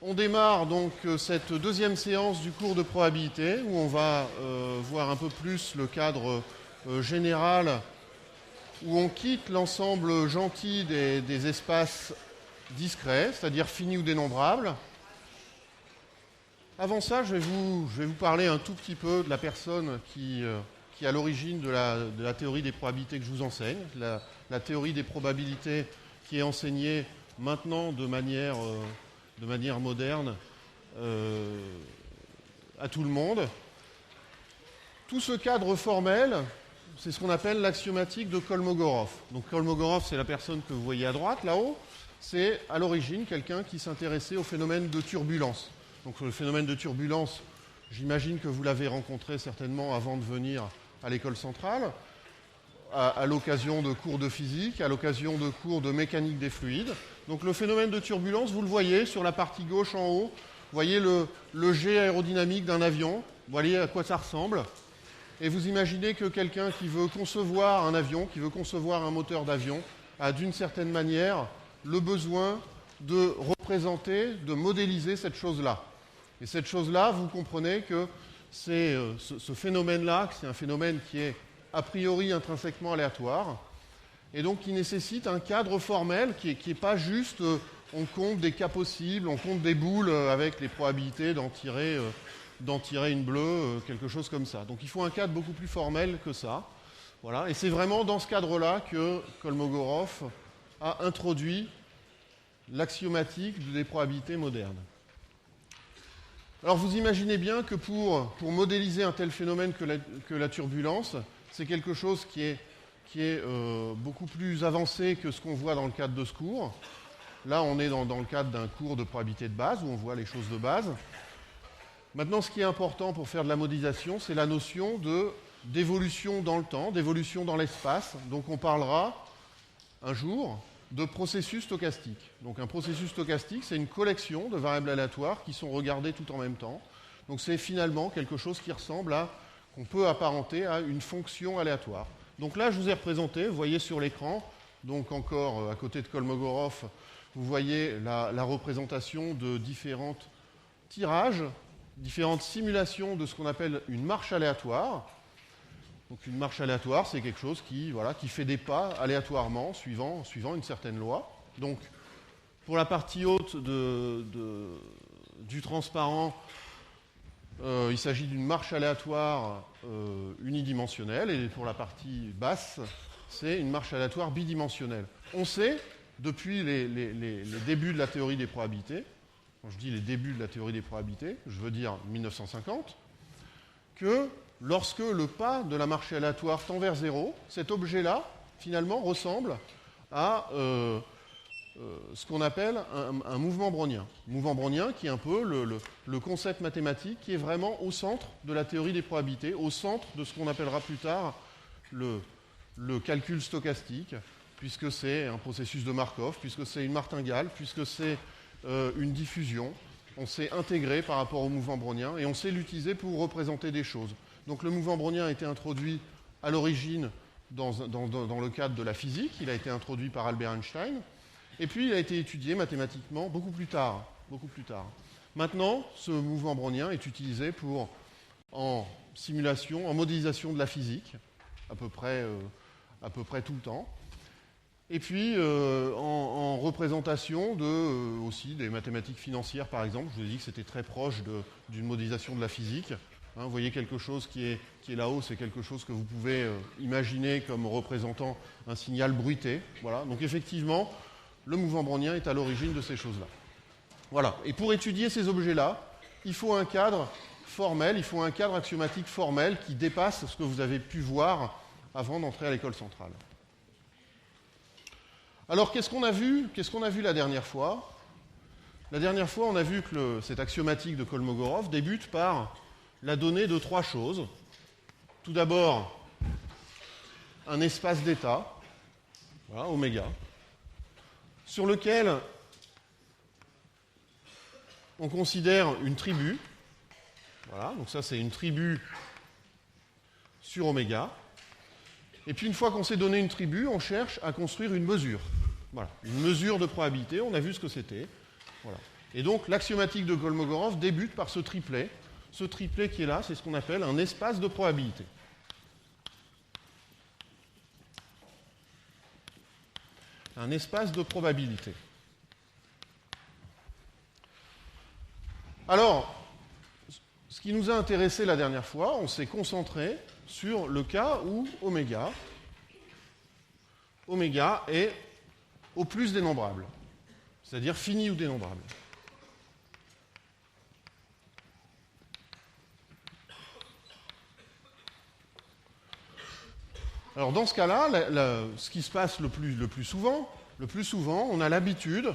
On démarre donc cette deuxième séance du cours de probabilité où on va voir un peu plus le cadre général, où on quitte l'ensemble gentil des espaces discrets, c'est-à-dire finis ou dénombrables. Avant ça, je vais vous parler un tout petit peu de la personne qui est à l'origine de la théorie des probabilités que je vous enseigne, la théorie des probabilités qui est enseignée maintenant de manière moderne à tout le monde. Tout ce cadre formel, c'est ce qu'on appelle l'axiomatique de Kolmogorov. Donc Kolmogorov, c'est la personne que vous voyez à droite, là-haut. C'est à l'origine quelqu'un qui s'intéressait au phénomène de turbulence. Donc le phénomène de turbulence, j'imagine que vous l'avez rencontré certainement avant de venir à l'école centrale, à l'occasion de cours de physique, à l'occasion de cours de mécanique des fluides. Donc le phénomène de turbulence, vous le voyez sur la partie gauche en haut. Vous voyez le jet aérodynamique d'un avion. Vous voyez à quoi ça ressemble. Et vous imaginez que quelqu'un qui veut concevoir un avion, qui veut concevoir un moteur d'avion, a d'une certaine manière le besoin de représenter, de modéliser cette chose-là. Et cette chose-là, vous comprenez que c'est ce phénomène-là, c'est un phénomène qui est a priori intrinsèquement aléatoire, et donc qui nécessite un cadre formel qui n'est pas juste on compte des cas possibles, on compte des boules avec les probabilités d'en tirer une bleue, quelque chose comme ça. Donc il faut un cadre beaucoup plus formel que ça. Voilà. Et c'est vraiment dans ce cadre-là que Kolmogorov a introduit l'axiomatique des probabilités modernes. Alors vous imaginez bien que pour modéliser un tel phénomène que la turbulence, c'est quelque chose qui est beaucoup plus avancé que ce qu'on voit dans le cadre de ce cours. Là, on est dans le cadre d'un cours de probabilité de base, où on voit les choses de base. Maintenant, ce qui est important pour faire de la modélisation, c'est la notion d'évolution dans le temps, d'évolution dans l'espace. Donc on parlera un jour de processus stochastique. Donc un processus stochastique, c'est une collection de variables aléatoires qui sont regardées tout en même temps. Donc c'est finalement quelque chose qui ressemble à, qu'on peut apparenter à une fonction aléatoire. Donc là, je vous ai représenté, vous voyez sur l'écran, donc encore à côté de Kolmogorov, vous voyez la représentation de différents tirages, différentes simulations de ce qu'on appelle une marche aléatoire. Donc une marche aléatoire, c'est quelque chose qui fait des pas aléatoirement suivant une certaine loi. Donc pour la partie haute du transparent, il s'agit d'une marche aléatoire unidimensionnelle, et pour la partie basse, c'est une marche aléatoire bidimensionnelle. On sait, depuis les débuts de la théorie des probabilités, quand je dis les débuts de la théorie des probabilités, je veux dire 1950, que lorsque le pas de la marche aléatoire tend vers zéro, cet objet-là, finalement, ressemble à ce qu'on appelle un mouvement brownien. Mouvement brownien qui est un peu le concept mathématique qui est vraiment au centre de la théorie des probabilités, au centre de ce qu'on appellera plus tard le calcul stochastique, puisque c'est un processus de Markov, puisque c'est une martingale, puisque c'est une diffusion. On s'est intégré par rapport au mouvement brownien et on sait l'utiliser pour représenter des choses. Donc le mouvement brownien a été introduit à l'origine dans le cadre de la physique, il a été introduit par Albert Einstein, et puis il a été étudié mathématiquement beaucoup plus tard. Maintenant, ce mouvement brownien est utilisé en simulation, en modélisation de la physique, à peu près tout le temps. Et puis en représentation aussi des mathématiques financières, par exemple. Je vous ai dit que c'était très proche d'une modélisation de la physique. Vous voyez quelque chose qui est là-haut, c'est quelque chose que vous pouvez imaginer comme représentant un signal bruité. Voilà. Donc effectivement, le mouvement brownien est à l'origine de ces choses-là. Voilà. Et pour étudier ces objets-là, il faut un cadre formel, il faut un cadre axiomatique formel qui dépasse ce que vous avez pu voir avant d'entrer à l'école centrale. Alors, qu'est-ce qu'on a vu la dernière fois? La dernière fois, on a vu que cette axiomatique de Kolmogorov débute par la donnée de trois choses. Tout d'abord, un espace d'état, voilà, oméga, sur lequel on considère une tribu. Voilà, donc ça, c'est une tribu sur oméga. Et puis, une fois qu'on s'est donné une tribu, on cherche à construire une mesure. Voilà, une mesure de probabilité, on a vu ce que c'était. Voilà. Et donc l'axiomatique de Kolmogorov débute par ce triplet. Ce triplet qui est là, c'est ce qu'on appelle un espace de probabilité. Un espace de probabilité. Alors, ce qui nous a intéressé la dernière fois, on s'est concentré sur le cas où oméga est au plus dénombrable, c'est-à-dire fini ou dénombrable. Alors dans ce cas-là, ce qui se passe le plus souvent, on a l'habitude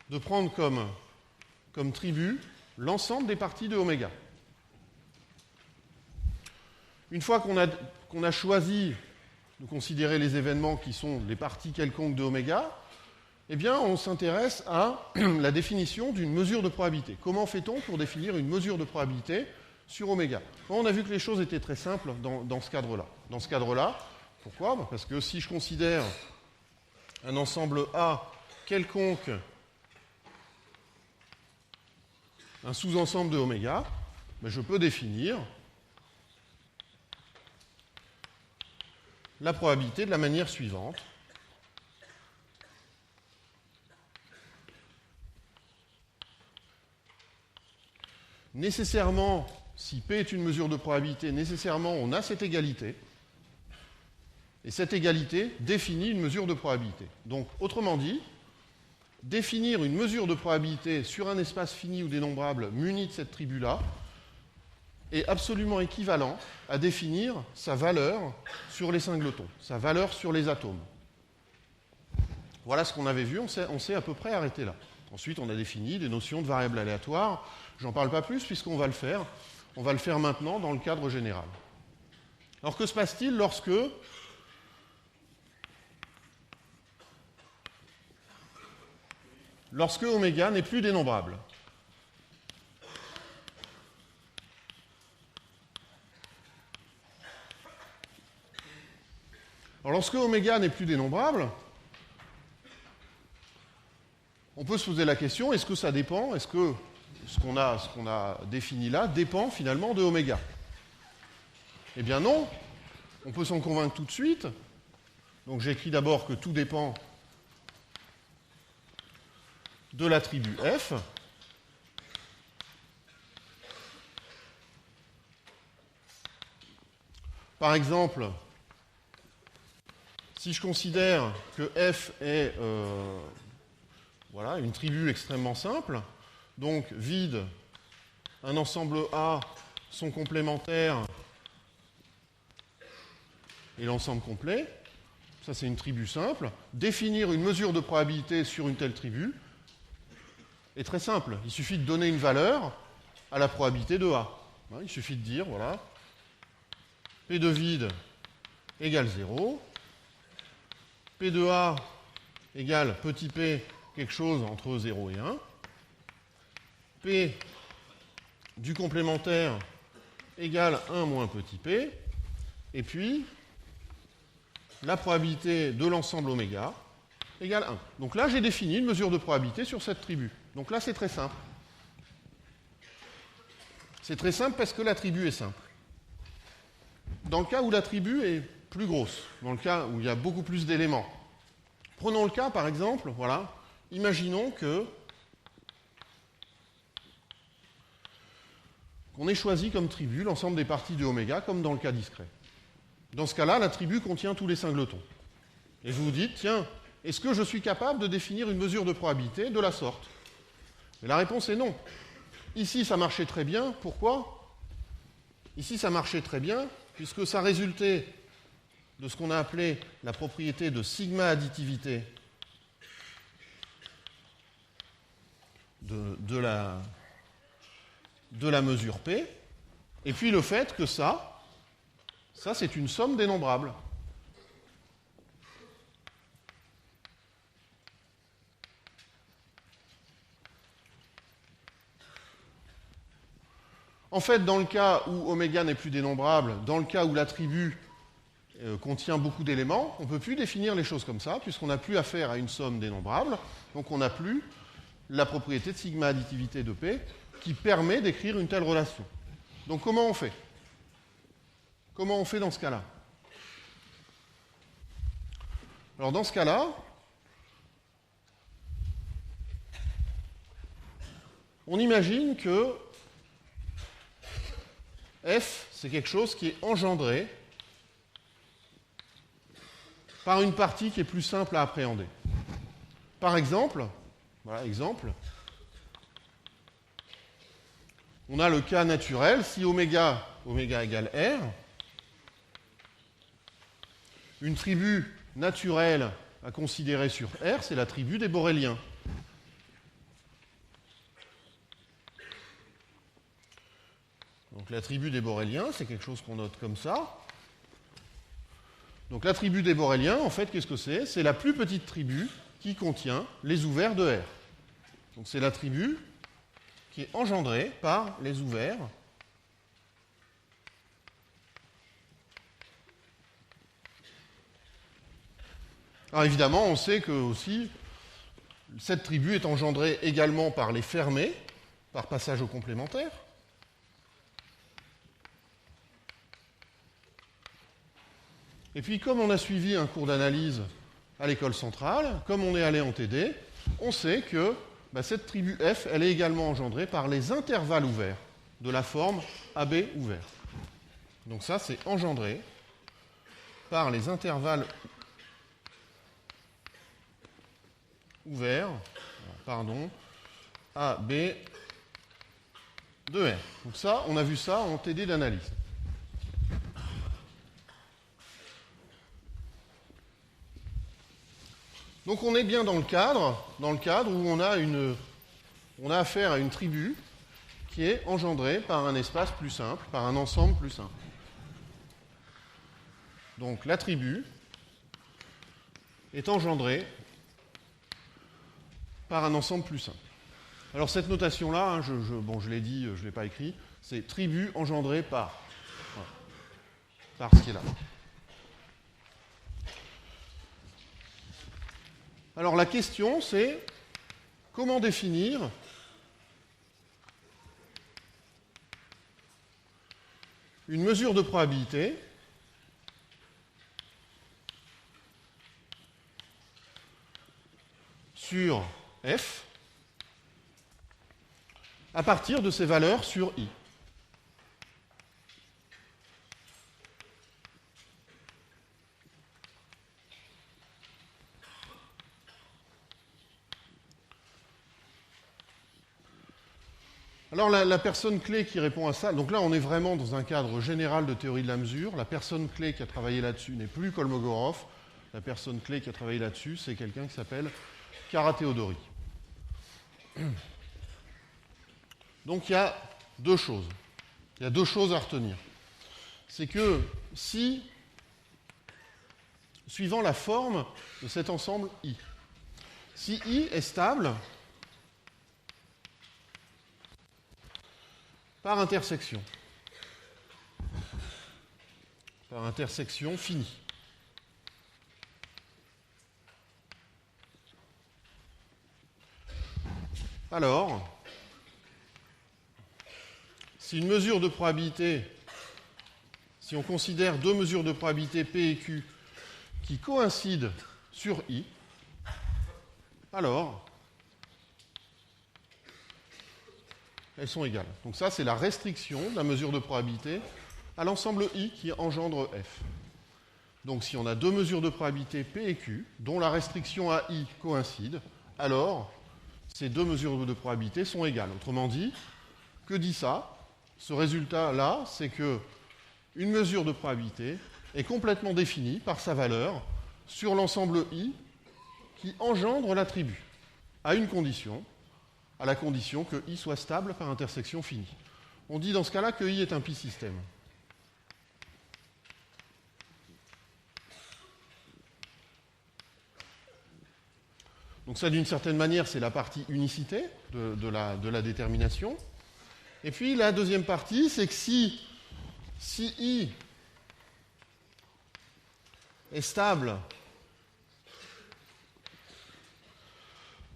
de prendre comme tribu l'ensemble des parties de oméga. Une fois qu'on a choisi de considérer les événements qui sont les parties quelconques de oméga, eh bien on s'intéresse à la définition d'une mesure de probabilité. Comment fait-on pour définir une mesure de probabilité sur oméga? On a vu que les choses étaient très simples dans ce cadre-là. Dans ce cadre-là, pourquoi? Parce que si je considère un ensemble A quelconque, un sous-ensemble de oméga, je peux définir la probabilité de la manière suivante. Nécessairement, si P est une mesure de probabilité, nécessairement on a cette égalité. Et cette égalité définit une mesure de probabilité. Donc, autrement dit, définir une mesure de probabilité sur un espace fini ou dénombrable muni de cette tribu-là est absolument équivalent à définir sa valeur sur les singletons, sa valeur sur les atomes. Voilà ce qu'on avait vu, on s'est à peu près arrêté là. Ensuite, on a défini des notions de variables aléatoires. J'en parle pas plus puisqu'on va le faire. On va le faire maintenant dans le cadre général. Alors que se passe-t-il lorsque oméga n'est plus dénombrable? Alors lorsque oméga n'est plus dénombrable, on peut se poser la question, est-ce que ça dépend, est-ce que ce qu'on a défini là dépend finalement de oméga? Eh bien non, on peut s'en convaincre tout de suite. Donc j'écris d'abord que tout dépend de l'attribut F. Par exemple, si je considère que F est une tribu extrêmement simple, donc vide, un ensemble A, son complémentaire et l'ensemble complet, ça c'est une tribu simple, définir une mesure de probabilité sur une telle tribu est très simple. Il suffit de donner une valeur à la probabilité de A. Il suffit de dire, voilà, P de vide égale 0, P de A égale petit p quelque chose entre 0 et 1, P du complémentaire égale 1 moins petit p, et puis la probabilité de l'ensemble oméga égale 1. Donc là, j'ai défini une mesure de probabilité sur cette tribu. Donc là, c'est très simple. C'est très simple parce que la tribu est simple. Dans le cas où la tribu est plus grosse, dans le cas où il y a beaucoup plus d'éléments, prenons le cas, par exemple, voilà, imaginons qu'on ait choisi comme tribu l'ensemble des parties de oméga, comme dans le cas discret. Dans ce cas-là, la tribu contient tous les singletons. Et vous vous dites, tiens, est-ce que je suis capable de définir une mesure de probabilité de la sorte? Et la réponse est non. Ici, ça marchait très bien. Pourquoi? Ici, ça marchait très bien, puisque ça résultait de ce qu'on a appelé la propriété de sigma additivité de la mesure P, et puis le fait que ça c'est une somme dénombrable. En fait, dans le cas où oméga n'est plus dénombrable, dans le cas où l'attribut contient beaucoup d'éléments, on ne peut plus définir les choses comme ça, puisqu'on n'a plus affaire à une somme dénombrable, donc on n'a plus la propriété de sigma additivité de P qui permet d'écrire une telle relation. Donc comment on fait? Comment on fait dans ce cas-là? Alors dans ce cas-là, on imagine que F, c'est quelque chose qui est engendré par une partie qui est plus simple à appréhender. Par exemple, voilà, exemple, on a le cas naturel, si oméga égale R, une tribu naturelle à considérer sur R, c'est la tribu des Boréliens. Donc la tribu des Boréliens, c'est quelque chose qu'on note comme ça. Donc la tribu des Boréliens, en fait, qu'est-ce que c'est? C'est la plus petite tribu qui contient les ouverts de R. Donc c'est la tribu qui est engendrée par les ouverts Alors évidemment, on sait que aussi cette tribu est engendrée également par les fermés, par passage au complémentaire. Et puis, comme on a suivi un cours d'analyse à l'école centrale, comme on est allé en TD, on sait que cette tribu F, elle est également engendrée par les intervalles ouverts de la forme AB ouvert. Donc ça, c'est engendré par les intervalles ouverts, AB de R. Donc ça, on a vu ça en TD d'analyse. Donc on est bien dans le cadre où on a affaire à une tribu qui est engendrée par un espace plus simple, par un ensemble plus simple. Donc la tribu est engendrée par un ensemble plus simple. Alors cette notation-là, je l'ai dit, je ne l'ai pas écrit, c'est tribu engendrée par. Voilà, par ce qui est là. Alors la question, c'est comment définir une mesure de probabilité sur F à partir de ces valeurs sur I. Alors la personne clé qui répond à ça, donc là on est vraiment dans un cadre général de théorie de la mesure. La personne clé qui a travaillé là-dessus n'est plus Kolmogorov. La personne clé qui a travaillé là-dessus, c'est quelqu'un qui s'appelle Karateodori. Donc il y a deux choses. Il y a deux choses à retenir. C'est que si, suivant la forme de cet ensemble I, si I est stable par intersection finie, alors, si une mesure de probabilité, si on considère deux mesures de probabilité P et Q qui coïncident sur I, alors elles sont égales. Donc ça, c'est la restriction de la mesure de probabilité à l'ensemble I qui engendre F. Donc si on a deux mesures de probabilité P et Q, dont la restriction à I coïncide, alors ces deux mesures de probabilité sont égales. Autrement dit, que dit ça? Ce résultat-là, c'est que une mesure de probabilité est complètement définie par sa valeur sur l'ensemble I qui engendre l'attribut, à une condition, à la condition que I soit stable par intersection finie. On dit dans ce cas-là que I est un pi-système. Donc ça, d'une certaine manière, c'est la partie unicité de la détermination. Et puis la deuxième partie, c'est que si I est stable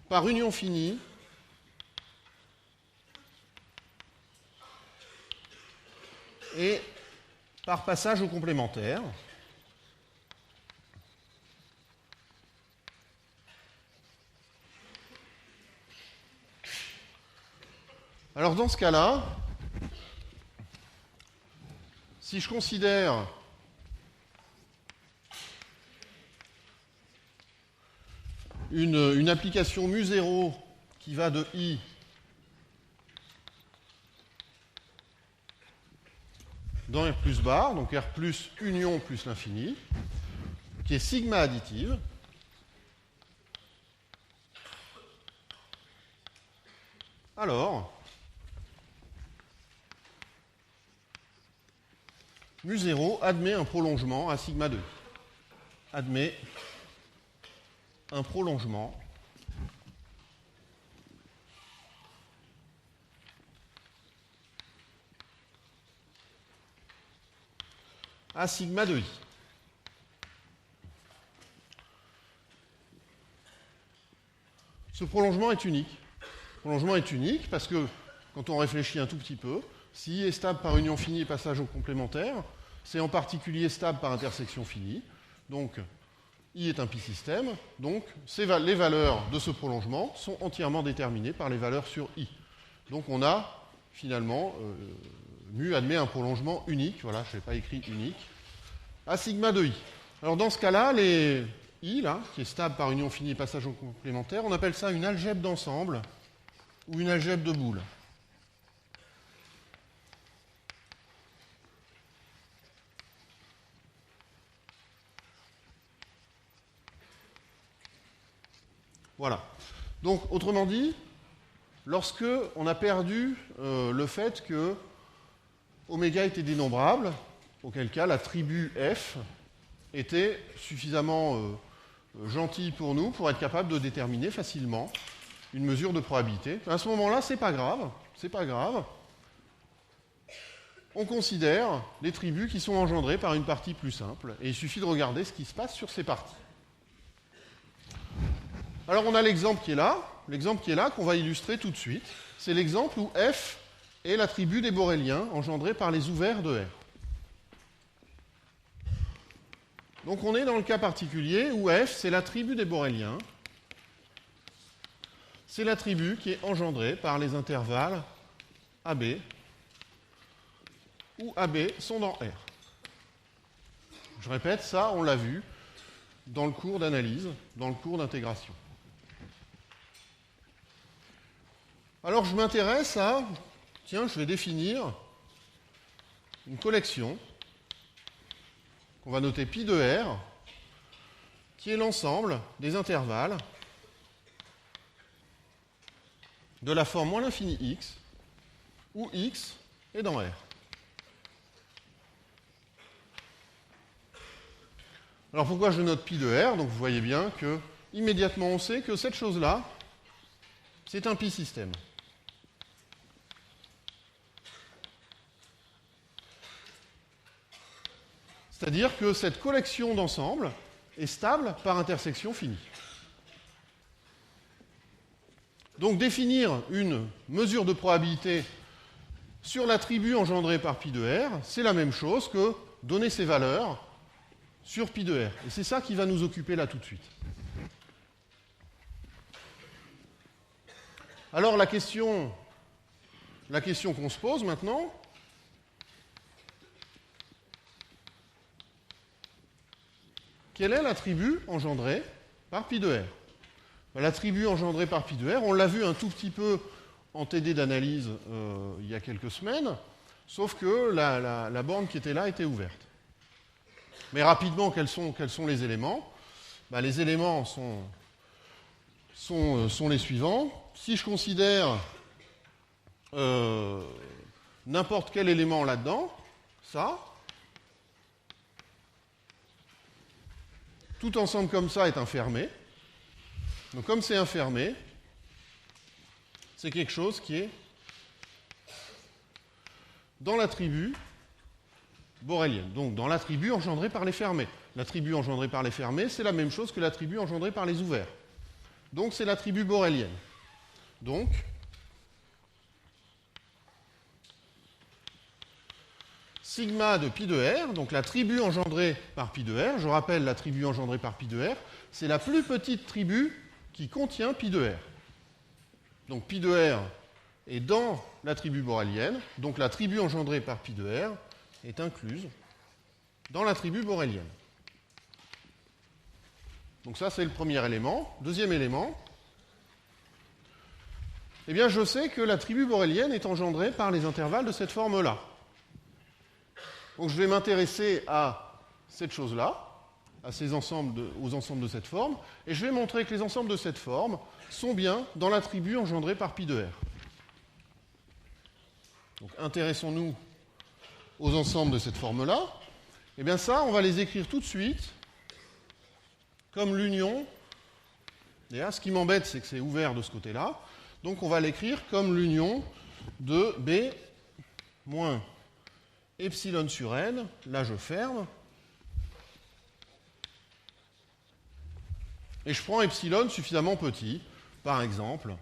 par union finie et par passage au complémentaire. Alors dans ce cas-là, si je considère une application mu0 qui va de I dans R plus bar, donc R plus union plus l'infini, qui est sigma additive, alors mu0 admet un prolongement à sigma 2. Admet un prolongement à sigma 2i. Ce prolongement est unique. Le prolongement est unique parce que, quand on réfléchit un tout petit peu, si I est stable par union finie et passage au complémentaire, c'est en particulier stable par intersection finie. Donc, I est un pi-système. Donc, les valeurs de ce prolongement sont entièrement déterminées par les valeurs sur I. Donc, on a, finalement, mu admet un prolongement unique. Voilà, je n'ai pas écrit unique. À sigma de I. Alors, dans ce cas-là, les I, là, qui est stable par union finie et passage au complémentaire, on appelle ça une algèbre d'ensemble ou une algèbre de boules. Voilà. Donc, autrement dit, lorsque on a perdu le fait que oméga était dénombrable, auquel cas la tribu F était suffisamment gentille pour nous pour être capable de déterminer facilement une mesure de probabilité. À ce moment-là, c'est pas grave. C'est pas grave. On considère les tribus qui sont engendrées par une partie plus simple, et il suffit de regarder ce qui se passe sur ces parties. Alors on a l'exemple qui est là, qu'on va illustrer tout de suite. C'est l'exemple où F est la tribu des boréliens engendrés par les ouverts de R. Donc on est dans le cas particulier où F, c'est la tribu des boréliens. C'est la tribu qui est engendrée par les intervalles AB, où AB sont dans R. Je répète, ça, on l'a vu dans le cours d'analyse, dans le cours d'intégration. Alors je m'intéresse à, tiens, je vais définir une collection qu'on va noter pi de R, qui est l'ensemble des intervalles de la forme moins l'infini x, où x est dans R. Alors pourquoi je note pi de R? Donc vous voyez bien que immédiatement on sait que cette chose-là, c'est un pi-système. C'est-à-dire que cette collection d'ensembles est stable par intersection finie. Donc définir une mesure de probabilité sur l'attribut engendré par pi de R, c'est la même chose que donner ses valeurs sur pi de R. Et c'est ça qui va nous occuper là tout de suite. Alors la question qu'on se pose maintenant, quel est l'attribut engendré par pi de R? L'attribut engendré par pi de R, on l'a vu un tout petit peu en TD d'analyse il y a quelques semaines, sauf que la borne qui était là était ouverte. Mais rapidement, quels sont les éléments? Les éléments sont les suivants. Si je considère n'importe quel élément là-dedans, ça, tout ensemble comme ça est un fermé. Donc comme c'est un fermé, c'est quelque chose qui est dans l'attribut borélienne. Donc dans l'attribut engendré par les fermés. L'attribut engendré par les fermés, c'est la même chose que l'attribut engendré par les ouverts. Donc c'est l'attribut borélienne. Donc sigma de pi de r, donc la tribu engendrée par pi de r. Je rappelle, la tribu engendrée par pi de r, c'est la plus petite tribu qui contient pi de r. Donc pi de r est dans la tribu borélienne, donc la tribu engendrée par pi de r est incluse dans la tribu borélienne. Donc ça, c'est le premier élément. Deuxième élément, eh bien, je sais que la tribu borélienne est engendrée par les intervalles de cette forme-là. Donc je vais m'intéresser à cette chose-là, à ces ensembles aux ensembles de cette forme, et je vais montrer que les ensembles de cette forme sont bien dans la tribu engendrée par pi de r. Donc intéressons-nous aux ensembles de cette forme-là. Eh bien ça, on va les écrire tout de suite comme l'union. D'ailleurs, ce qui m'embête, c'est que c'est ouvert de ce côté-là. Donc on va l'écrire comme l'union de B moins epsilon sur n. Là, je ferme. Et je prends epsilon suffisamment petit. Par exemple,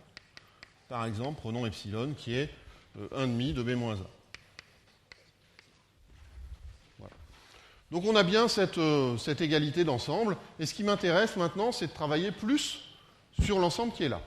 prenons epsilon qui est 1,5 de B moins 1. Voilà. Donc on a bien cette égalité d'ensemble. Et ce qui m'intéresse maintenant, c'est de travailler plus sur l'ensemble qui est là.